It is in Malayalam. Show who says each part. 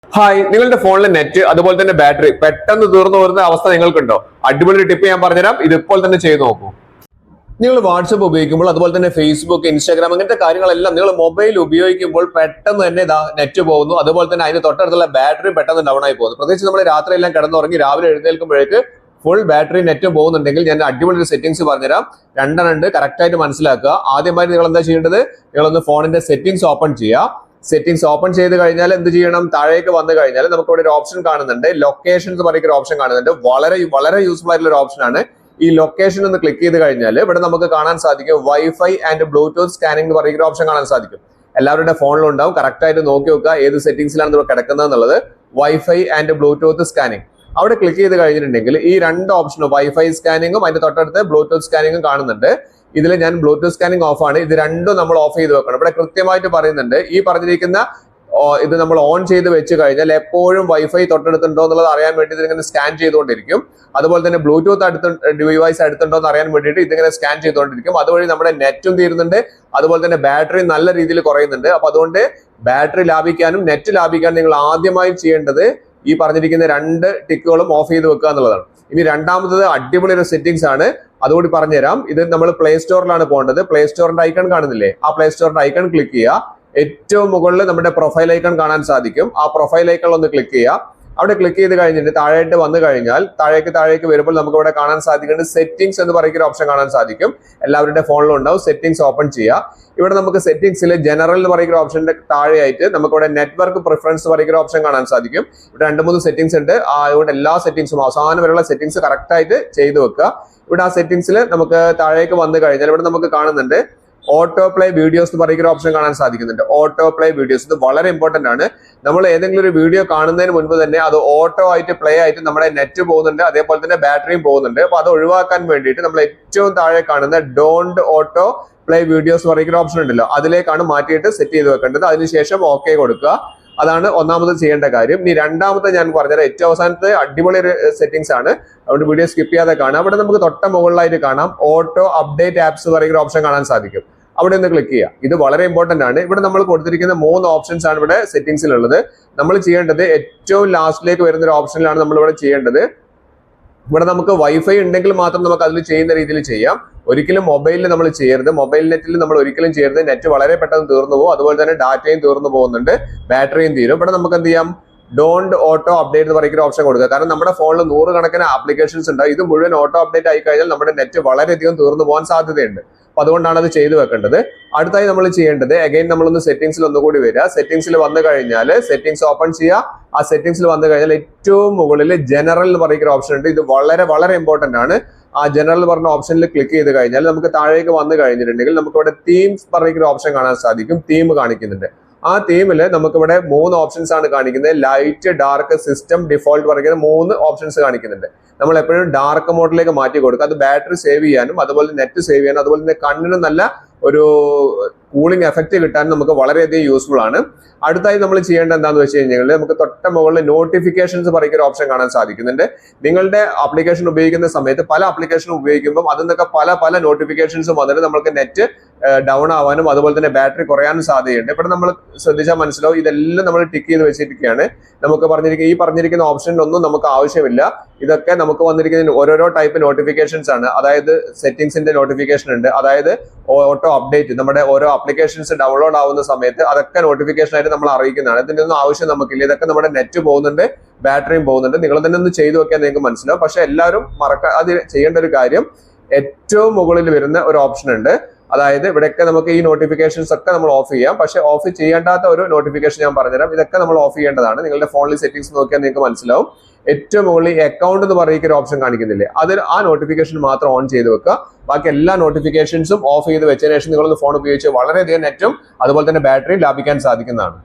Speaker 1: ഹായ്, നിങ്ങളുടെ ഫോണിലെ നെറ്റ് അതുപോലെ തന്നെ ബാറ്ററി പെട്ടെന്ന് തീർന്നു വരുന്ന അവസ്ഥ നിങ്ങൾക്കുണ്ടോ? അടിപൊളി ടിപ്പ് ഞാൻ പറഞ്ഞുതരാം. ഇത് ഇപ്പോൾ തന്നെ ചെയ്തു നോക്കൂ. നിങ്ങൾ വാട്സപ്പ് ഉപയോഗിക്കുമ്പോൾ അതുപോലെ തന്നെ ഫേസ്ബുക്ക്, ഇൻസ്റ്റാഗ്രാം അങ്ങനത്തെ കാര്യങ്ങളെല്ലാം നിങ്ങൾ മൊബൈൽ ഉപയോഗിക്കുമ്പോൾ പെട്ടെന്ന് തന്നെ നെറ്റ് പോകുന്നു. അതുപോലെ തന്നെ അതിന് തൊട്ടടുത്തുള്ള ബാറ്ററി പെട്ടെന്ന് ഡൗൺ ആയി പോകുന്നു. പ്രത്യേകിച്ച് നമ്മൾ രാത്രിയെല്ലാം കിടന്നുറങ്ങി രാവിലെ എഴുന്നേൽക്കുമ്പോഴേക്ക് ഫുൾ ബാറ്ററി നെറ്റും പോകുന്നുണ്ടെങ്കിൽ ഞാൻ അടിപൊളി ഒരു സെറ്റിംഗ്സ് പറഞ്ഞുതരാം. രണ്ടെണ്ണം ഉണ്ട്, കറക്റ്റ് ആയിട്ട് മനസ്സിലാക്കുക. ആദ്യമായി നിങ്ങൾ എന്താ ചെയ്യേണ്ടത്? നിങ്ങളൊന്ന് ഫോണിന്റെ സെറ്റിംഗ്സ് ഓപ്പൺ ചെയ്യുക. സെറ്റിംഗ്സ് ഓപ്പൺ ചെയ്ത് കഴിഞ്ഞാൽ എന്ത് ചെയ്യണം? താഴേക്ക് വന്നു കഴിഞ്ഞാൽ നമുക്ക് ഇവിടെ ഒരു ഓപ്ഷൻ കാണുന്നുണ്ട്, ലൊക്കേഷൻ എന്ന് പറയുന്ന ഒരു ഓപ്ഷൻ കാണുന്നുണ്ട്. വളരെ യൂസ്ഫുൾ ആയിട്ടുള്ള ഒരു ഓപ്ഷൻ ആണ്. ഈ ലൊക്കേഷൻ ഒന്ന് ക്ലിക്ക് ചെയ്ത് കഴിഞ്ഞാൽ ഇവിടെ നമുക്ക് കാണാൻ സാധിക്കും വൈഫൈ ആൻഡ് ബ്ലൂടൂത്ത് സ്കാനിംഗ് എന്ന് പറയുന്ന ഒരു ഓപ്ഷൻ കാണാൻ സാധിക്കും. എല്ലാവരുടെ ഫോണിലും ഉണ്ടാവും. കറക്റ്റ് ആയിട്ട് നോക്കി വെക്കുക ഏത് സെറ്റിംഗ്സിലാണ് ഇത് കിടക്കുന്നത് എന്നുള്ളത്. വൈഫൈ ആൻഡ് ബ്ലൂടൂത്ത് സ്കാനിങ് അവിടെ ക്ലിക്ക് ചെയ്ത് കഴിഞ്ഞിട്ടുണ്ടെങ്കിൽ ഈ രണ്ട് ഓപ്ഷനും വൈഫൈ സ്കാനിങ്ങും അതിന്റെ തൊട്ടടുത്ത് ബ്ലൂടൂത്ത് സ്കാനിങ്ങും കാണുന്നുണ്ട്. ഇതിൽ ഞാൻ ബ്ലൂടൂത്ത് സ്കാനിങ് ഓഫ് ആണ്. ഇത് രണ്ടും നമ്മൾ ഓഫ് ചെയ്ത് വെക്കണം. ഇവിടെ കൃത്യമായിട്ട് പറയുന്നുണ്ട് ഈ പറഞ്ഞിരിക്കുന്ന ഇത് നമ്മൾ ഓൺ ചെയ്ത് വെച്ച് കഴിഞ്ഞാൽ എപ്പോഴും വൈഫൈ തൊട്ടടുത്തുണ്ടോ എന്നുള്ളത് അറിയാൻ വേണ്ടി ഇതിങ്ങനെ സ്കാൻ ചെയ്തുകൊണ്ടിരിക്കും. അതുപോലെ തന്നെ ബ്ലൂടൂത്ത് ഡിവൈസ് അടുത്തുണ്ടോ എന്ന് അറിയാൻ വേണ്ടിയിട്ട് ഇതിങ്ങനെ സ്കാൻ ചെയ്തുകൊണ്ടിരിക്കും. അതുവഴി നമ്മുടെ നെറ്റും തീരുന്നുണ്ട്, അതുപോലെ തന്നെ ബാറ്ററി നല്ല രീതിയിൽ കുറയുന്നുണ്ട്. അപ്പൊ അതുകൊണ്ട് ബാറ്ററി ലാഭിക്കാനും നെറ്റ് ലാഭിക്കാനും നിങ്ങൾ ആദ്യമായി ചെയ്യേണ്ടത് ഈ പറഞ്ഞിരിക്കുന്ന രണ്ട് ടിക്കുകളും ഓഫ് ചെയ്ത് വെക്കുക എന്നുള്ളതാണ്. ഇനി രണ്ടാമത്തത് അടിപൊളി ഒരു സെറ്റിംഗ്സ് ആണ്, അതുകൂടി പറഞ്ഞുതരാം. ഇത് നമ്മൾ പ്ലേ സ്റ്റോറിലാണ് പോകേണ്ടത്. പ്ലേ സ്റ്റോറിന്റെ ഐക്കൺ കാണുന്നില്ലേ? ആ പ്ലേ സ്റ്റോറിന്റെ ഐക്കൺ ക്ലിക്ക് ചെയ്യുക. ഏറ്റവും മുകളിൽ നമ്മുടെ പ്രൊഫൈൽ ഐക്കൺ കാണാൻ സാധിക്കും. ആ പ്രൊഫൈൽ ഐക്കൺ ഒന്ന് ക്ലിക്ക് ചെയ്യുക. അവിടെ ക്ലിക്ക് ചെയ്ത് കഴിഞ്ഞിട്ട് താഴേട്ട് വന്നു കഴിഞ്ഞാൽ താഴേക്ക് വരുമ്പോൾ നമുക്ക് ഇവിടെ കാണാൻ സാധിക്കുന്നത് സെറ്റിംഗ്സ് എന്ന് പറയുന്ന ഒരു ഓപ്ഷൻ കാണാൻ സാധിക്കും. എല്ലാവരുടെ ഫോണിലും ഉണ്ടാവും. സെറ്റിംഗ്സ് ഓപ്പൺ ചെയ്യുക. ഇവിടെ നമുക്ക് സെറ്റിംഗ്സിൽ ജനറൽ എന്ന് പറയുന്ന ഓപ്ഷന്റെ താഴെയായിട്ട് നമുക്ക് ഇവിടെ നെറ്റ്വർക്ക് പ്രിഫറൻസ് പറയുന്ന ഓപ്ഷൻ കാണാൻ സാധിക്കും. ഇവിടെ 2-3 സെറ്റിംഗ്സ് ഉണ്ട്. ഇവിടെ എല്ലാ സെറ്റിംഗ്സും അവസാനം വരെയുള്ള സെറ്റിംഗ്സ് കറക്റ്റ് ആയിട്ട് ചെയ്തു വെക്കുക. ഇവിടെ ആ സെറ്റിംഗ്സിൽ നമുക്ക് താഴേക്ക് വന്നു കഴിഞ്ഞാൽ ഇവിടെ നമുക്ക് കാണുന്നുണ്ട് ഓട്ടോ പ്ലേ വീഡിയോസ് എന്ന് പറയുന്ന ഓപ്ഷൻ കാണാൻ സാധിക്കുന്നുണ്ട്. ഓട്ടോ പ്ലേ വീഡിയോസ് ഇത് വളരെ ഇമ്പോർട്ടന്റ് ആണ്. നമ്മൾ ഏതെങ്കിലും ഒരു വീഡിയോ കാണുന്നതിന് മുൻപ് തന്നെ അത് ഓട്ടോ ആയിട്ട് പ്ലേ ആയിട്ട് നമ്മുടെ നെറ്റ് പോകുന്നുണ്ട്, അതേപോലെ തന്നെ ബാറ്ററിയും പോകുന്നുണ്ട്. അപ്പൊ അത് ഒഴിവാക്കാൻ വേണ്ടിയിട്ട് നമ്മൾ ഏറ്റവും താഴെ കാണുന്ന ഡോണ്ട് ഓട്ടോ പ്ലേ വീഡിയോസ് പറയുന്ന ഓപ്ഷൻ ഉണ്ടല്ലോ, അതിലേക്കാണ് മാറ്റിയിട്ട് സെറ്റ് ചെയ്ത് വെക്കേണ്ടത്. അതിനുശേഷം ഓക്കെ കൊടുക്കുക. അതാണ് ഒന്നാമത് ചെയ്യേണ്ട കാര്യം. ഇനി രണ്ടാമത്തെ ഞാൻ പറഞ്ഞത് ഏറ്റവും അവസാനത്തെ അടിപൊളി ഒരു സെറ്റിംഗ്സ് ആണ്. അതുകൊണ്ട് വീഡിയോ സ്കിപ്പ് ചെയ്യാതെ കാണാം. അവിടെ നമുക്ക് തൊട്ട മുകളിലായിട്ട് കാണാം ഓട്ടോ അപ്ഡേറ്റ് ആപ്സ് പറയുന്ന ഓപ്ഷൻ കാണാൻ സാധിക്കും. അവിടെ ഒന്ന് ക്ലിക്ക് ചെയ്യുക. ഇത് വളരെ ഇമ്പോർട്ടന്റ് ആണ്. ഇവിടെ നമ്മൾ കൊടുത്തിരിക്കുന്ന 3 ഓപ്ഷൻസ് ആണ് ഇവിടെ സെറ്റിംഗ്സിലുള്ളത്. നമ്മൾ ചെയ്യേണ്ടത് ഏറ്റവും ലാസ്റ്റിലേക്ക് വരുന്ന ഒരു ഓപ്ഷനിലാണ് നമ്മൾ ഇവിടെ ചെയ്യേണ്ടത്. ഇവിടെ നമുക്ക് വൈഫൈ ഉണ്ടെങ്കിൽ മാത്രം നമുക്ക് അതിൽ ചെയ്യുന്ന രീതിയിൽ ചെയ്യാം. ഒരിക്കലും മൊബൈലിൽ നമ്മൾ ചെയ്യരുത്. മൊബൈൽ നെറ്റിൽ നമ്മൾ ഒരിക്കലും ചെയ്യരുത്. നെറ്റ് വളരെ പെട്ടെന്ന് തീർന്നു പോകും. അതുപോലെ തന്നെ ഡാറ്റയും തീർന്നു പോകുന്നുണ്ട്, ബാറ്ററിയും തീരും. ഇവിടെ നമുക്ക് എന്ത് ചെയ്യാം? ഡോണ്ട് ഓട്ടോ അപ്ഡേറ്റ് എന്ന് പറയുന്ന ഓപ്ഷൻ കൊടുക്കുക. കാരണം നമ്മുടെ ഫോണിൽ 100 കണക്കിന് ആപ്ലിക്കേഷൻസ് ഉണ്ടാവും. ഇത് മുഴുവൻ ഓട്ടോ അപ്ഡേറ്റ് ആയി കഴിഞ്ഞാൽ നമ്മുടെ നെറ്റ് വളരെയധികം തീർന്നു പോകാൻ സാധ്യതയുണ്ട്. അപ്പൊ അതുകൊണ്ടാണ് അത് ചെയ്തു വെക്കേണ്ടത്. അടുത്തായി നമ്മൾ ചെയ്യേണ്ടത് അഗൈൻ നമ്മളൊന്ന് സെറ്റിംഗ്സിൽ ഒന്നുകൂടി വരിക. സെറ്റിംഗ്സിൽ വന്നു കഴിഞ്ഞാൽ സെറ്റിംഗ്സ് ഓപ്പൺ ചെയ്യുക. ആ സെറ്റിംഗ്സിൽ വന്നു കഴിഞ്ഞാൽ ഏറ്റവും മുകളിൽ ജനറൽ എന്ന് പറയുന്ന ഓപ്ഷൻ ഉണ്ട്. ഇത് വളരെ ഇമ്പോർട്ടന്റ് ആണ്. ആ ജനറൽ പറഞ്ഞ ഓപ്ഷനിൽ ക്ലിക്ക് ചെയ്ത് കഴിഞ്ഞാൽ നമുക്ക് താഴേക്ക് വന്നു കഴിഞ്ഞിട്ടുണ്ടെങ്കിൽ നമുക്ക് ഇവിടെ തീംസ് പറയുന്ന ഓപ്ഷൻ കാണാൻ സാധിക്കും. തീം കാണിക്കുന്നുണ്ട്. ആ തീമിൽ നമുക്കിവിടെ 3 ഓപ്ഷൻസ് ആണ് കാണിക്കുന്നത്. ലൈറ്റ്, ഡാർക്ക്, സിസ്റ്റം, ഡിഫോൾട്ട് പറയുന്ന 3 ഓപ്ഷൻസ് കാണിക്കുന്നുണ്ട്. നമ്മൾ എപ്പോഴും ഡാർക്ക് മോഡിലേക്ക് മാറ്റി കൊടുക്കുക. അത് ബാറ്ററി സേവ് ചെയ്യാനും അതുപോലെ നെറ്റ് സേവ് ചെയ്യാനും അതുപോലെ തന്നെ കണ്ണിന് നല്ല ഒരു കൂളിംഗ് എഫക്റ്റ് കിട്ടാനും നമുക്ക് വളരെയധികം യൂസ്ഫുൾ ആണ്. അടുത്തായി നമ്മൾ ചെയ്യേണ്ടത് എന്താണെന്ന് വെച്ച് കഴിഞ്ഞാൽ നമുക്ക് തൊട്ട മുകളിൽ നോട്ടിഫിക്കേഷൻസ് പറയുന്ന ഒരു ഓപ്ഷൻ കാണാൻ സാധിക്കുന്നുണ്ട്. നിങ്ങളുടെ ആപ്ലിക്കേഷൻ ഉപയോഗിക്കുന്ന സമയത്ത് പല ആപ്ലിക്കേഷൻ ഉപയോഗിക്കുമ്പോൾ അതിൽ നിന്നൊക്കെ പല നോട്ടിഫിക്കേഷൻസും വന്നിട്ട് നമുക്ക് നെറ്റ് ഡൗൺ ആവാനും അതുപോലെ തന്നെ ബാറ്ററി കുറയാനും സാധ്യതയുണ്ട്. ഇവിടെ നമ്മൾ ശ്രദ്ധിച്ചാൽ മനസ്സിലാവും ഇതെല്ലാം നമ്മൾ ടിക്ക് ചെയ്ത് വെച്ചിരിക്കുകയാണ്. നമുക്ക് പറഞ്ഞിരിക്കുന്ന ഓപ്ഷനിലൊന്നും നമുക്ക് ആവശ്യമില്ല. ഇതൊക്കെ നമുക്ക് വന്നിരിക്കുന്ന ഓരോരോ ടൈപ്പ് നോട്ടിഫിക്കേഷൻസ് ആണ്. അതായത് സെറ്റിംഗ്സിന്റെ നോട്ടിഫിക്കേഷൻ ഉണ്ട്, അതായത് ഓട്ടോ അപ്ഡേറ്റ് നമ്മുടെ ഓരോ ആപ്ലിക്കേഷൻസ് ഡൗൺലോഡ് ആവുന്ന സമയത്ത് അതൊക്കെ നോട്ടിഫിക്കേഷൻ ആയിട്ട് നമ്മൾ അറിയിക്കുന്നതാണ്. ഇതിന്റെ ഒന്നും ആവശ്യം നമുക്കില്ല. ഇതൊക്കെ നമ്മുടെ നെറ്റ് പോകുന്നുണ്ട്, ബാറ്ററിയും പോകുന്നുണ്ട്. നിങ്ങൾ തന്നെ ഒന്ന് ചെയ്തു നോക്കിയാൽ നിങ്ങൾക്ക് മനസ്സിലാവും. പക്ഷെ എല്ലാവരും അത് ചെയ്യേണ്ട ഒരു കാര്യം ഏറ്റവും മുകളിൽ വരുന്ന ഒരു ഓപ്ഷൻ ഉണ്ട്. അതായത് ഇവിടെയൊക്കെ നമുക്ക് ഈ നോട്ടിഫിക്കേഷൻസ് ഒക്കെ നമ്മൾ ഓഫ് ചെയ്യാം. പക്ഷെ ഓഫ് ചെയ്യേണ്ടാത്ത ഒരു നോട്ടിഫിക്കേഷൻ ഞാൻ പറഞ്ഞുതരാം. ഇതൊക്കെ നമ്മൾ ഓഫ് ചെയ്യേണ്ടതാണ്. നിങ്ങളുടെ ഫോണിൽ സെറ്റിംഗ്സ് നോക്കിയാൽ നിങ്ങൾക്ക് മനസ്സിലാവും. ഏറ്റവും മുകളിൽ അക്കൗണ്ട് എന്ന് പറയുന്ന ഒരു ഓപ്ഷൻ കാണിക്കുന്നില്ലേ, അതിൽ ആ നോട്ടിഫിക്കേഷൻ മാത്രം ഓൺ ചെയ്ത് വെക്കുക. ബാക്കി എല്ലാ നോട്ടിഫിക്കേഷൻസും ഓഫ് ചെയ്ത് വെച്ചതിന് ശേഷം നിങ്ങളൊന്ന് ഫോൺ ഉപയോഗിച്ച് വളരെയധികം നെറ്റും അതുപോലെ തന്നെ ബാറ്ററിയും ലാഭിക്കാൻ സാധിക്കുന്നതാണ്.